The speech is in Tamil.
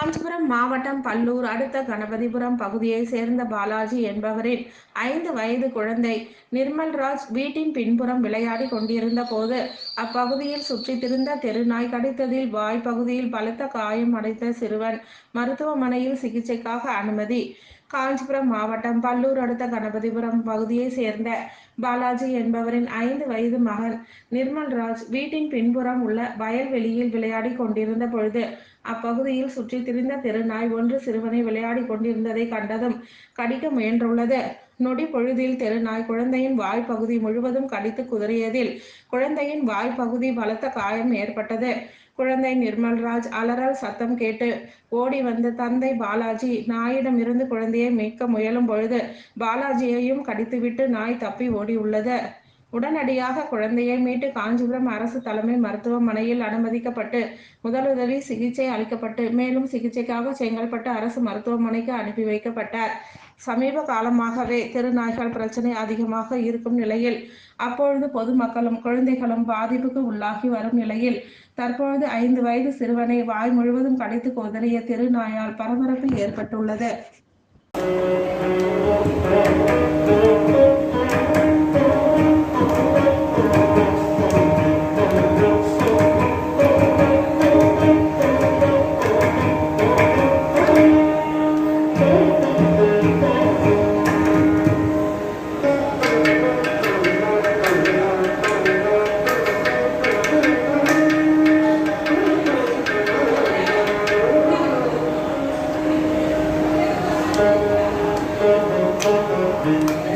காஞ்சிபுரம் மாவட்டம் பல்லூர் அடுத்த கணபதிபுரம் பகுதியைச் சேர்ந்த பாலாஜி என்பவரின் 5 வயது குழந்தை நிர்மல்ராஜ் வீட்டின் பின்புறம் விளையாடி கொண்டிருந்த போது அப்பகுதியில் சுற்றித் திரிந்த தெருநாய் கடித்ததில் வாய் பகுதியில் பலத்த காயம் அடைந்த சிறுவன் மருத்துவமனையில் சிகிச்சைக்காக அனுமதி. காஞ்சிபுரம் மாவட்டம் பல்லூர் அடுத்த கணபதிபுரம் பகுதியைச் சேர்ந்த பாலாஜி என்பவரின் 5 வயது மகன் நிர்மல்ராஜ் வீட்டின் பின்புறம் உள்ள வயல்வெளியில் விளையாடி கொண்டிருந்த பொழுது அப்பகுதியில் சுற்றித் திரிந்த தெருநாய் ஒன்று சிறுவனை விளையாடி கொண்டிருந்ததை கண்டதும் கடிக்க முயன்றுள்ளது. நொடி பொழுதில் தெருநாய் குழந்தையின் வாய்ப்பகுதி முழுவதும் கடித்து குதறியதில் குழந்தையின் வாய்ப்பகுதி பலத்த காயம் ஏற்பட்டது. குழந்தை நிர்மல்ராஜ் அலறல் சத்தம் கேட்டு ஓடி வந்த தந்தை பாலாஜி நாயிடமிருந்து குழந்தையை மீட்க முயலும் பொழுது பாலாஜியையும் கடித்துவிட்டு நாய் தப்பி ஓடியுள்ளது. உடனடியாக குழந்தையை மீட்டு காஞ்சிபுரம் அரசு தலைமை மருத்துவமனையில் அனுமதிக்கப்பட்டு முதலுதவி சிகிச்சை அளிக்கப்பட்டு மேலும் சிகிச்சைக்காக செங்கல்பட்டு அரசு மருத்துவமனைக்கு அனுப்பி வைக்கப்பட்டார். சமீப காலமாகவே தெருநாய்கள் பிரச்சனை அதிகமாக இருக்கும் நிலையில் அப்பொழுது பொதுமக்களும் குழந்தைகளும் பாதிப்புக்கு உள்ளாகி வரும் நிலையில் தற்பொழுது 5 வயது சிறுவனை வாய் முழுவதும் கடித்து கொதறிய தெருநாயால் பரபரப்பு ஏற்பட்டுள்ளது. Thank you.